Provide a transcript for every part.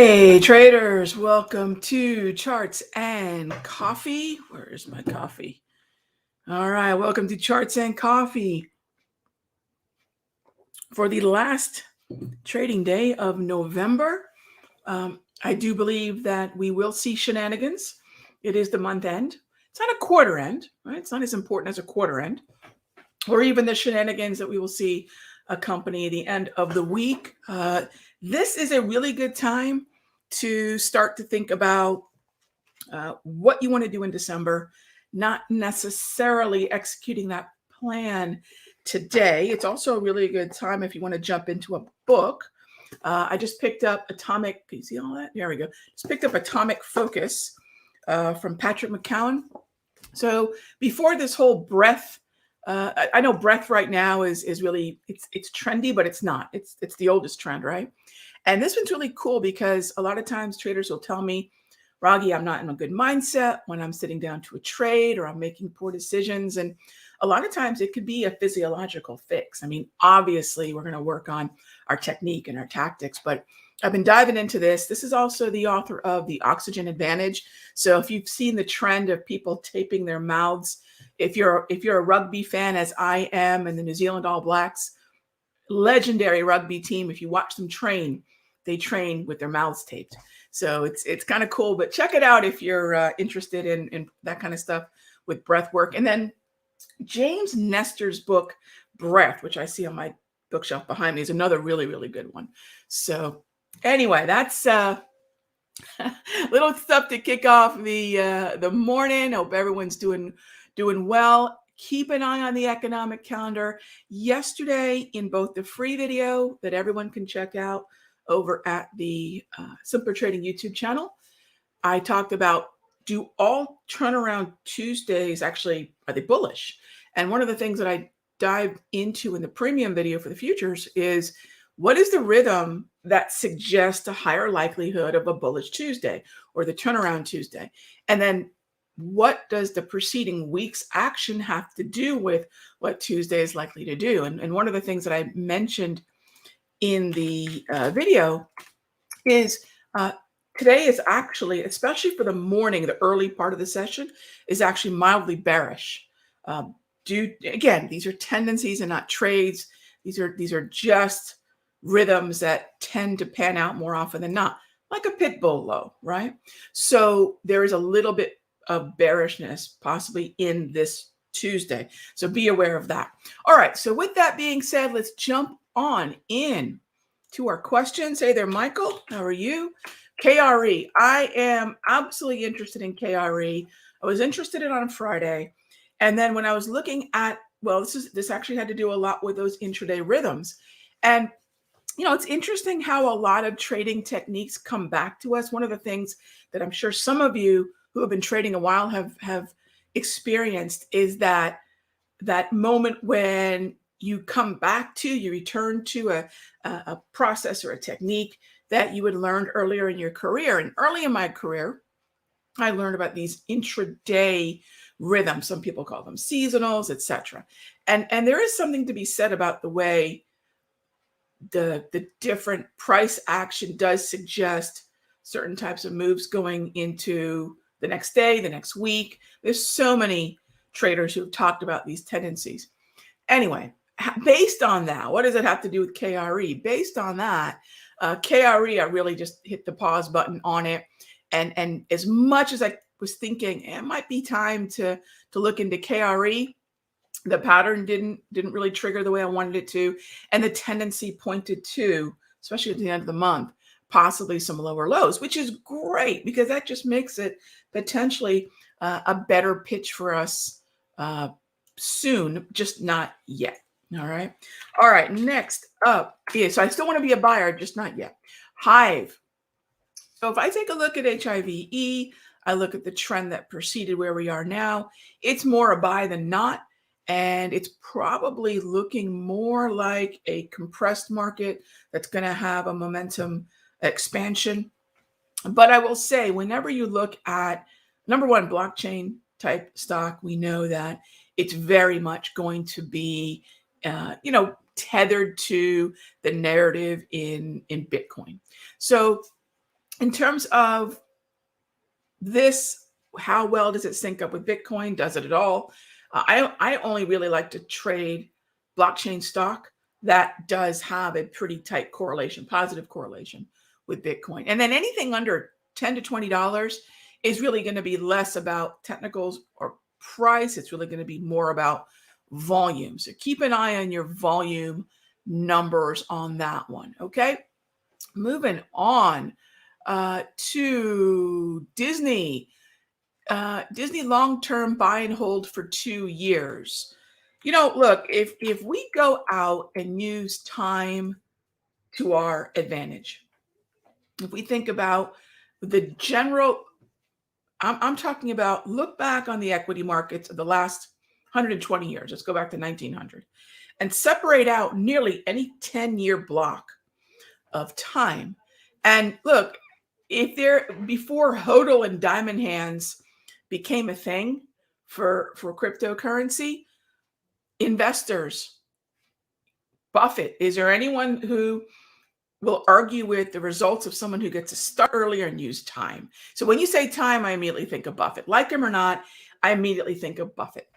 Hey traders, welcome to Charts and Coffee. Where's my coffee? All right, welcome to Charts and Coffee for the last trading day of November. I do believe that we will see shenanigans. It is the month end. It's not a quarter end, right? It's not as important as a quarter end, or even the shenanigans that we will see accompany the end of the week. This is a really good time to start to think about what you want to do in December, not necessarily executing that plan today. It's also a really good time if you want to jump into a book. I just picked up Atomic. Can you see all that? There we go. Just picked up Atomic Focus from Patrick McKeown. So before this whole breadth, I know breadth right now is really it's trendy, but it's not. It's the oldest trend, right? And this one's really cool because a lot of times traders will tell me, Raghee, I'm not in a good mindset when I'm sitting down to a trade or I'm making poor decisions. And a lot of times it could be a physiological fix. I mean, obviously we're going to work on our technique and our tactics, but I've been diving into this. This is also the author of The Oxygen Advantage. So if you've seen the trend of people taping their mouths, if you're a rugby fan, as I am, and the New Zealand All Blacks, legendary rugby team, if you watch them train, they train with their mouths taped. So it's kind of cool, but check it out if you're interested in that kind of stuff with breath work. And then James Nestor's book, Breath, which I see on my bookshelf behind me, is another really, really good one. So anyway, that's little stuff to kick off the morning. Hope everyone's doing well. Keep an eye on the economic calendar. Yesterday, in both the free video that everyone can check out over at the Simpler Trading YouTube channel, I talked about, do all turnaround Tuesdays actually, are they bullish? And one of the things that I dived into in the premium video for the futures is, what is the rhythm that suggests a higher likelihood of a bullish Tuesday or the turnaround Tuesday? And then what does the preceding week's action have to do with what Tuesday is likely to do? And one of the things that I mentioned in the video is today is actually, especially for the morning, the early part of the session, is actually mildly bearish. Again, these are tendencies and not trades. These are just rhythms that tend to pan out more often than not, like a pit bull low, right? So there is a little bit of bearishness possibly in this Tuesday. So be aware of that. All right. So with that being said, let's jump on in to our questions. Hey there, Michael. How are you? KRE. I am absolutely interested in KRE. I was interested in it on Friday. And then when I was looking at, well, this actually had to do a lot with those intraday rhythms. And it's interesting how a lot of trading techniques come back to us. One of the things that I'm sure some of you who have been trading a while have experienced is that moment when you come back to, you return to a process or a technique that you had learned earlier in your career. And early in my career, I learned about these intraday rhythms. Some people call them seasonals, etc. And there is something to be said about the way the different price action does suggest certain types of moves going into the next day, the next week. There's so many traders who've talked about these tendencies. Anyway, based on that, what does it have to do with KRE? Based on that, KRE, I really just hit the pause button on it. And as much as I was thinking it might be time to look into KRE, the pattern didn't really trigger the way I wanted it to. And the tendency pointed to, especially at the end of the month, possibly some lower lows, which is great because that just makes it potentially a better pitch for us soon, just not yet. All right. Next up is, so I still want to be a buyer, just not yet. Hive. So if I take a look at HIVE, I look at the trend that preceded where we are now, it's more a buy than not. And it's probably looking more like a compressed market that's going to have a momentum expansion. But I will say, whenever you look at, number one, blockchain type stock, we know that it's very much going to be, tethered to the narrative in Bitcoin. So In terms of this, how well does it sync up with Bitcoin? Does it at all? I only really like to trade blockchain stock that does have a pretty tight correlation, positive correlation with Bitcoin. And then anything under $10 to $20 is really going to be less about technicals or price. It's really going to be more about volume. So keep an eye on your volume numbers on that one. Okay. Moving on to Disney. Disney long-term buy and hold for 2 years. Look, if we go out and use time to our advantage, if we think about the general, I'm talking about look back on the equity markets of the last 120 years. Let's go back to 1900 and separate out nearly any 10-year block of time. And look, if before HODL and diamond hands became a thing for cryptocurrency, investors, Buffett, is there anyone who will argue with the results of someone who gets to start earlier and use time? So when you say time, I immediately think of Buffett. Like him or not, I immediately think of Buffett.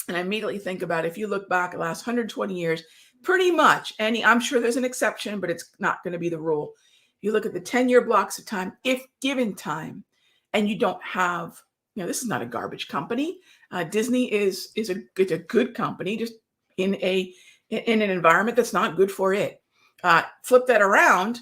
And I immediately think about, if you look back at the last 120 years, pretty much I'm sure there's an exception, but it's not going to be the rule. You look at the 10-year blocks of time, if given time, and you don't have, this is not a garbage company. Disney is a good company, just in an environment that's not good for it. Flip that around.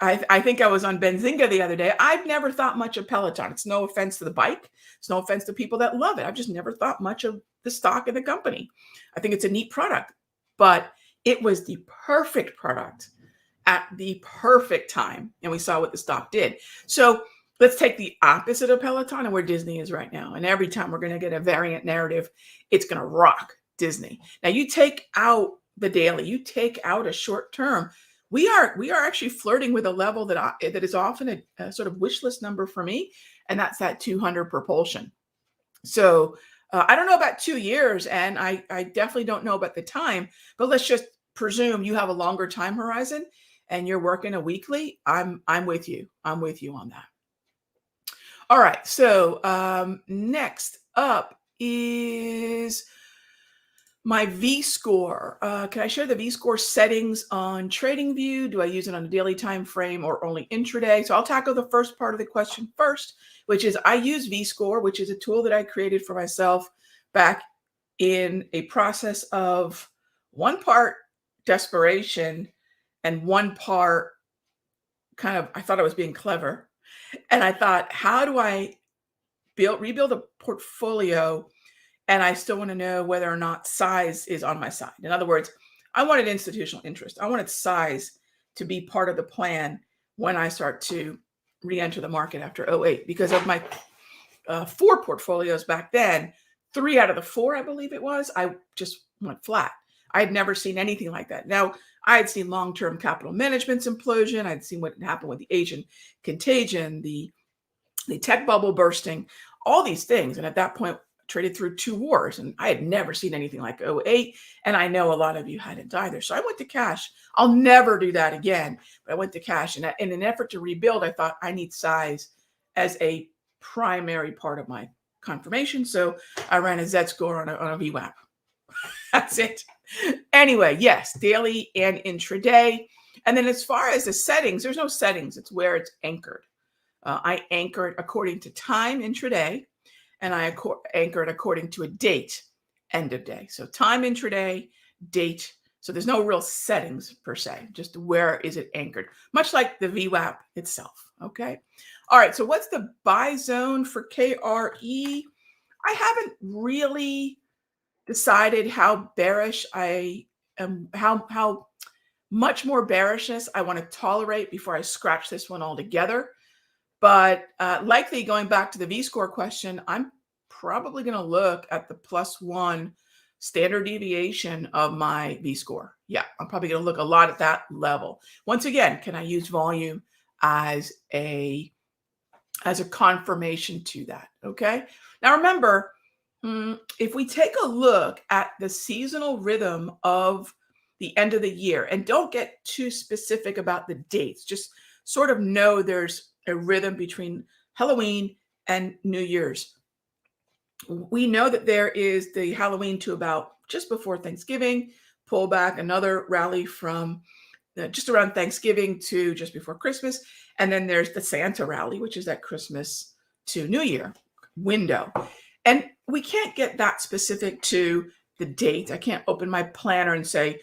I think I was on Benzinga the other day. I've never thought much of Peloton. It's no offense to the bike. It's no offense to people that love it. I've just never thought much of the stock of the company. I think it's a neat product, but it was the perfect product at the perfect time. And we saw what the stock did. So let's take the opposite of Peloton and where Disney is right now. And every time we're going to get a variant narrative, it's going to rock Disney. Now you take out the daily, you take out a short term. We are actually flirting with a level that is often a sort of wish list number for me, and that's that 200 propulsion. So I don't know about 2 years, and I definitely don't know about the time, but let's just presume you have a longer time horizon and you're working a weekly. I'm with you. I'm with you on that. All right. So next up is my VScore. Can I share the VScore settings on TradingView? Do I use it on a daily time frame or only intraday? So I'll tackle the first part of the question first, which is I use VScore, which is a tool that I created for myself back in a process of one part desperation and one part kind of, I thought I was being clever. And I thought, how do I rebuild a portfolio, and I still want to know whether or not size is on my side? In other words, I wanted institutional interest. I wanted size to be part of the plan when I start to re-enter the market after 2008. Because of my 4 portfolios back then, 3 out of the 4, I believe it was, I just went flat. I had never seen anything like that. Now, I had seen long-term capital management's implosion. I'd seen what happened with the Asian contagion, the tech bubble bursting, all these things. And at that point, traded through 2 wars, and I had never seen anything like 2008. And I know a lot of you hadn't either. So I went to cash. I'll never do that again. But I went to cash. And in an effort to rebuild, I thought I need size as a primary part of my confirmation. So I ran a Z-score on a VWAP. That's it. Anyway, yes, daily and intraday. And then as far as the settings, there's no settings. It's where it's anchored. I anchor it according to time intraday, and I anchor it according to a date, end of day. So time intraday, date. So there's no real settings per se, just where is it anchored, much like the VWAP itself. Okay. All right. So what's the buy zone for KRE? I haven't really decided how bearish I am, how much more bearishness I want to tolerate before I scratch this one altogether. But likely going back to the VScore question, I'm probably going to look at the +1 standard deviation of my VScore. Yeah, I'm probably going to look a lot at that level. Once again, can I use volume as a confirmation to that? Okay. Now remember, if we take a look at the seasonal rhythm of the end of the year, and don't get too specific about the dates, just sort of know there's a rhythm between Halloween and New Year's. We know that there is the Halloween to about just before Thanksgiving, pull back, another rally from just around Thanksgiving to just before Christmas. And then there's the Santa rally, which is that Christmas to New Year window. And we can't get that specific to the date. I can't open my planner and say,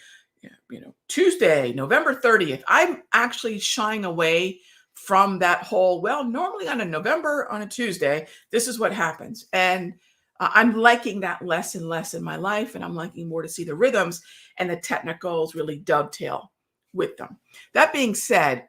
Tuesday, November 30th. I'm actually shying away from that whole, well, normally on a Tuesday, this is what happens. And I'm liking that less and less in my life. And I'm liking more to see the rhythms and the technicals really dovetail with them. That being said,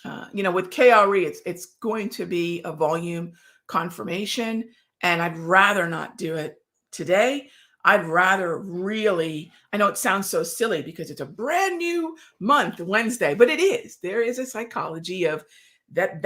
with KRE, it's going to be a volume confirmation, and I'd rather not do it today. I'd rather really, I know it sounds so silly because it's a brand new month, Wednesday, but it is. There is a psychology of that,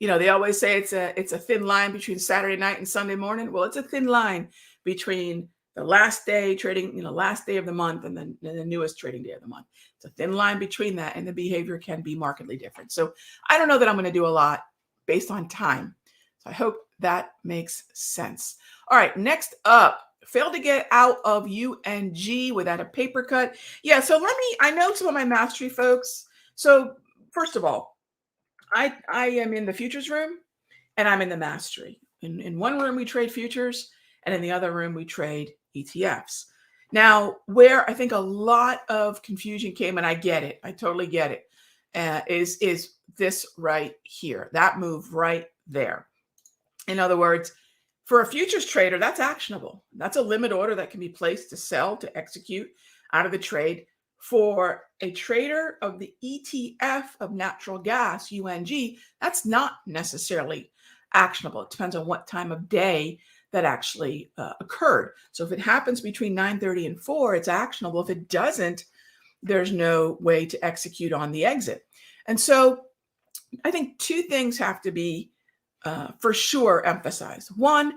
they always say it's a thin line between Saturday night and Sunday morning. Well, it's a thin line between the last day trading, last day of the month and then the newest trading day of the month. It's a thin line between that, and the behavior can be markedly different. So I don't know that I'm going to do a lot based on time. So I hope that makes sense. All right, next up, failed to get out of UNG without a paper cut. Yeah, so I know some of my mastery folks. So first of all, I am in the futures room and I'm in the mastery. In one room, we trade futures, and in the other room, we trade ETFs. Now, where I think a lot of confusion came, and I get it, I totally get it, is this right here, that move right there. In other words, for a futures trader, that's actionable. That's a limit order that can be placed to sell, to execute out of the trade. For a trader of the ETF of natural gas, UNG, that's not necessarily actionable. It depends on what time of day that actually occurred. So if it happens between 9:30 and 4, it's actionable. If it doesn't, there's no way to execute on the exit. And so I think two things have to be for sure emphasized. One,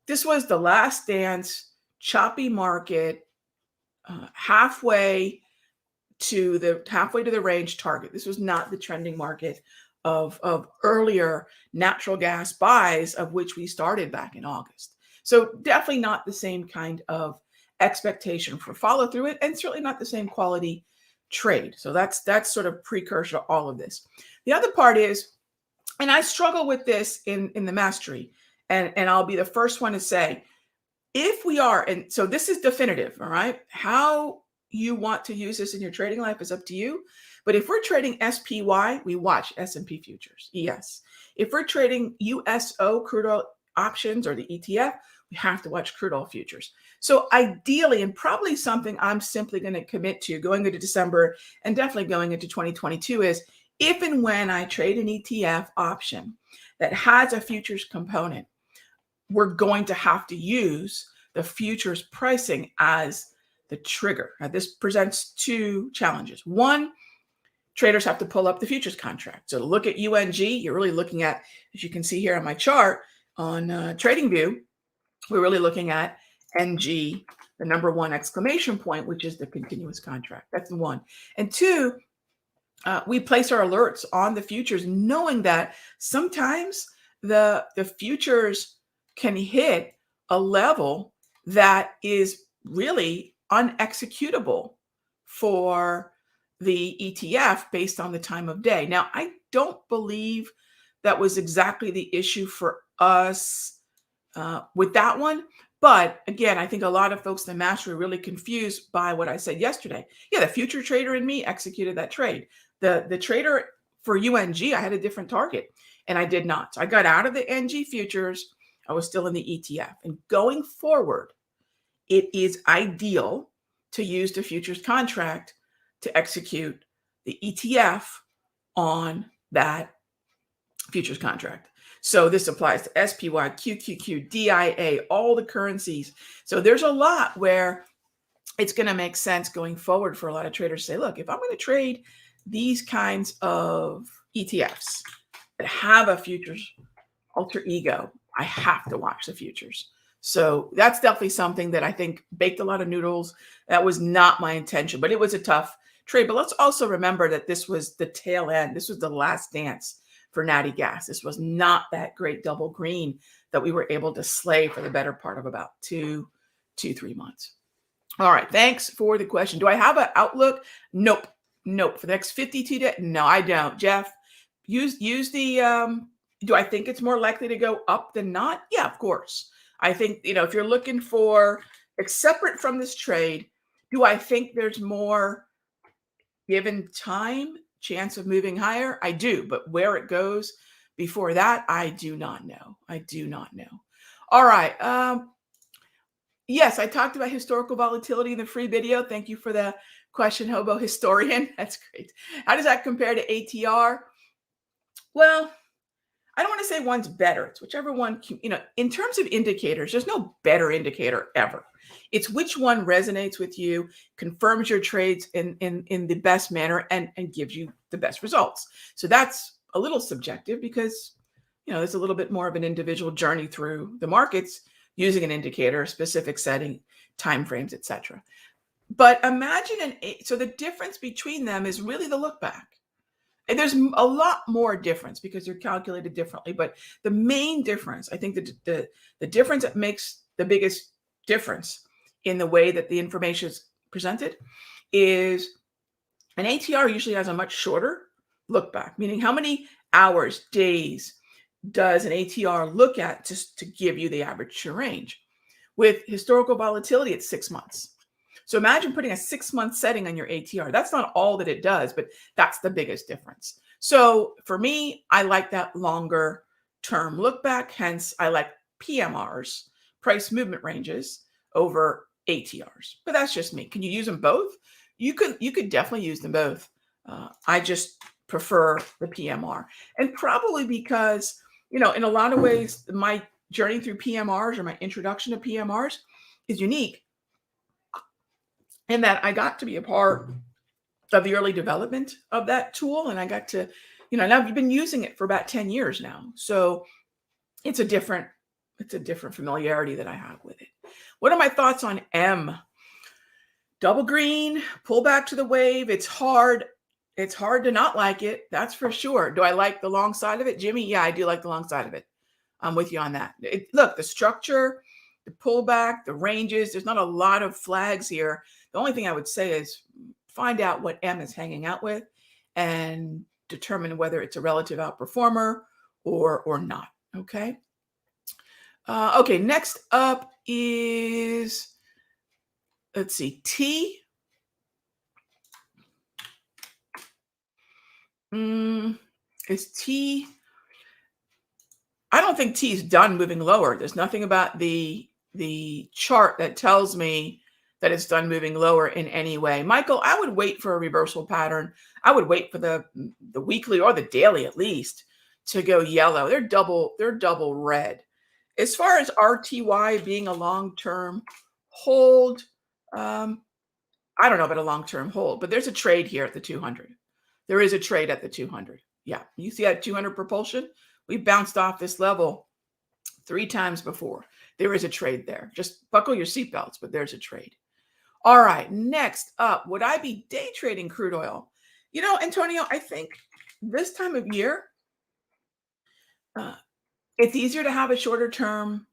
this was the last dance, choppy market, halfway to the range target. This was not the trending market of earlier natural gas buys, of which we started back in August. So definitely not the same kind of expectation for follow through it, and certainly not the same quality trade. So that's sort of precursor to all of this. The other part is, and I struggle with this in the mastery, and I'll be the first one to say, if we are, and so this is definitive, all right? How you want to use this in your trading life is up to you. But if we're trading SPY, we watch S&P futures, ES. If we're trading USO crude oil options or the ETF, we have to watch crude oil futures. So ideally, and probably something I'm simply going to commit to going into December and definitely going into 2022 is, if and when I trade an ETF option that has a futures component, we're going to have to use the futures pricing as the trigger. Now, this presents two challenges. One, traders have to pull up the futures contract. So to look at UNG, you're really looking at, as you can see here on my chart on TradingView, we're really looking at NG, the number one exclamation point, which is the continuous contract. That's the one. And two, we place our alerts on the futures, knowing that sometimes the futures can hit a level that is really unexecutable for the ETF based on the time of day. Now, I don't believe that was exactly the issue for us with that one. But again, I think a lot of folks in the mastery are really confused by what I said yesterday. Yeah, the future trader in me executed that trade. The trader for UNG, I had a different target, and I did not. So I got out of the NG futures. I was still in the ETF. And going forward, it is ideal to use the futures contract to execute the ETF on that futures contract. So this applies to SPY, QQQ, DIA, all the currencies. So there's a lot where it's going to make sense going forward for a lot of traders to say, look, if I'm going to trade these kinds of ETFs that have a futures alter ego, I have to watch the futures. So that's definitely something that I think baked a lot of noodles. That was not my intention, but it was a tough trade. But let's also remember that this was the tail end. This was the last dance for Natty Gas. This was not that great double green that we were able to slay for the better part of about 3 months. All right. Thanks for the question. Do I have an outlook? Nope. Nope. For the next 52 days? No, I don't. Jeff, use the, do I think it's more likely to go up than not? Yeah, of course. I think, if you're looking for, separate from this trade, do I think there's more given time chance of moving higher? I do, but where it goes before that, I do not know. I do not know. All right. Yes, I talked about historical volatility in the free video. Thank you for the question, Hobo Historian. That's great. How does that compare to ATR? Well, I don't want to say one's better. It's whichever one, in terms of indicators, there's no better indicator ever. It's which one resonates with you, confirms your trades in the best manner, and gives you the best results. So that's a little subjective because, there's a little bit more of an individual journey through the markets using an indicator, specific setting, timeframes, etc. But imagine so the difference between them is really the look back. And there's a lot more difference because they're calculated differently. But the main difference, I think the difference that makes the biggest difference in the way that the information is presented is an ATR usually has a much shorter look back, meaning how many hours, days does an ATR look at just to give you the average range. With historical volatility, it's 6 months. So imagine putting a 6-month setting on your ATR. That's not all that it does, but that's the biggest difference. So for me, I like that longer term look back. Hence, I like PMRs, price movement ranges, over ATRs. But that's just me. Can you use them both? You could definitely use them both. I just prefer the PMR. And probably because, in a lot of ways, my journey through PMRs or my introduction to PMRs is unique in that I got to be a part of the early development of that tool. And I got to, now I've been using it for about 10 years now. So it's a different familiarity that I have with it. What are my thoughts on M? Double green, pull back to the wave. It's hard. It's hard to not like it. That's for sure. Do I like the long side of it, Jimmy? Yeah, I do like the long side of it. I'm with you on that. Look, the structure, the pullback, the ranges, there's not a lot of flags here. The only thing I would say is find out what M is hanging out with and determine whether it's a relative outperformer or not. Okay. Okay. Next up is, let's see, T. Is T? I don't think T is done moving lower. There's nothing about the chart that tells me that it's done moving lower in any way. Michael, I would wait for a reversal pattern. I would wait for the weekly or the daily at least to go yellow. They're double red. As far as RTY being a long-term hold, I don't know about a long-term hold, but there's a trade here at the 200. There is a trade at the 200. Yeah, you see that 200 propulsion? We bounced off this level 3 times before. There is a trade there. Just buckle your seatbelts, but there's a trade. All right, next up, would I be day trading crude oil? Antonio, I think this time of year, it's easier to have a shorter term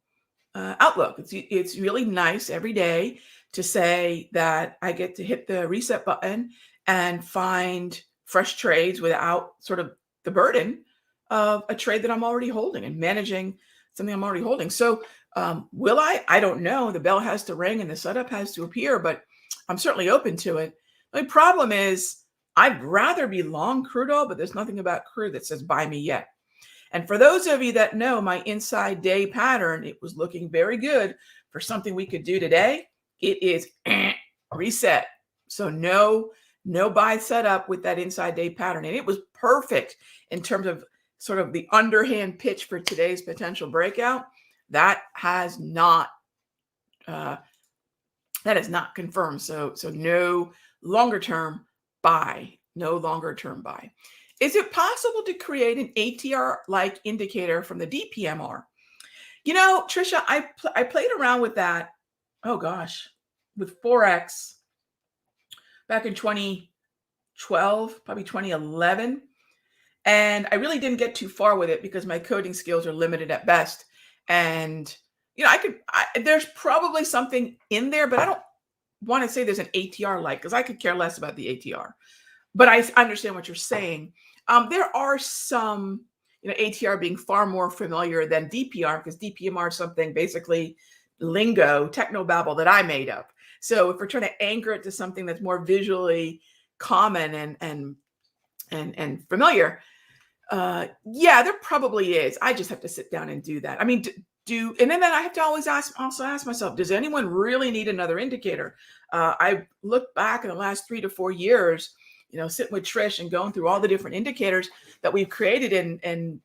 outlook. It's really nice every day to say that I get to hit the reset button and find fresh trades without sort of the burden of a trade that I'm already holding and managing something I'm already holding. So will I? I don't know. The bell has to ring and the setup has to appear, but I'm certainly open to it. The problem is I'd rather be long crude oil, but there's nothing about crude that says buy me yet. And for those of you that know my inside day pattern, it was looking very good for something we could do today. It is reset. So no buy setup with that inside day pattern. And it was perfect in terms of sort of the underhand pitch for today's potential breakout. That has not confirmed. So no longer term buy. No longer term buy. Is it possible to create an ATR-like indicator from the DPMR? Trisha, I played around with that. Oh gosh, with Forex back in 2018, 2012, probably 2011. And I really didn't get too far with it because my coding skills are limited at best. And, there's probably something in there, but I don't want to say there's an ATR like, because I could care less about the ATR. But I understand what you're saying. There are some, ATR being far more familiar than DPR, because DPMR is something basically lingo, technobabble that I made up. So if we're trying to anchor it to something that's more visually common and familiar, yeah, there probably is. I just have to sit down and do that. I mean, and then I have to always ask myself, does anyone really need another indicator? I look back in the last 3 to 4 years, sitting with Trish and going through all the different indicators that we've created, and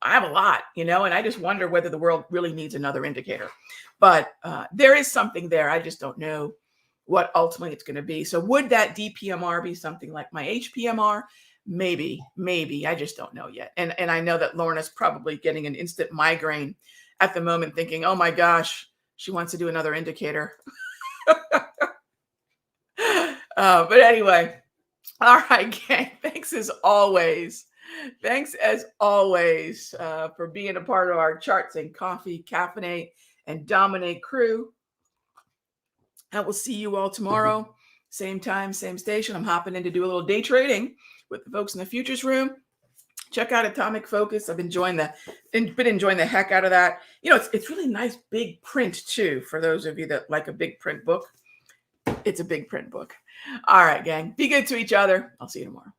I have a lot, and I just wonder whether the world really needs another indicator. But there is something there. I just don't know what ultimately it's going to be. So would that DPMR be something like my HPMR? Maybe. I just don't know yet. And I know that Lorna's probably getting an instant migraine at the moment, thinking, oh my gosh, she wants to do another indicator. But anyway, all right, gang. Thanks as always for being a part of our Charts and Coffee, Caffeinate, and Dominate crew. I will see you all tomorrow. Same time, same station. I'm hopping in to do a little day trading with the folks in the futures room. Check out Atomic Focus. I've been enjoying the heck out of that. It's really nice big print too, for those of you that like a big print book. It's a big print book. All right, gang. Be good to each other. I'll see you tomorrow.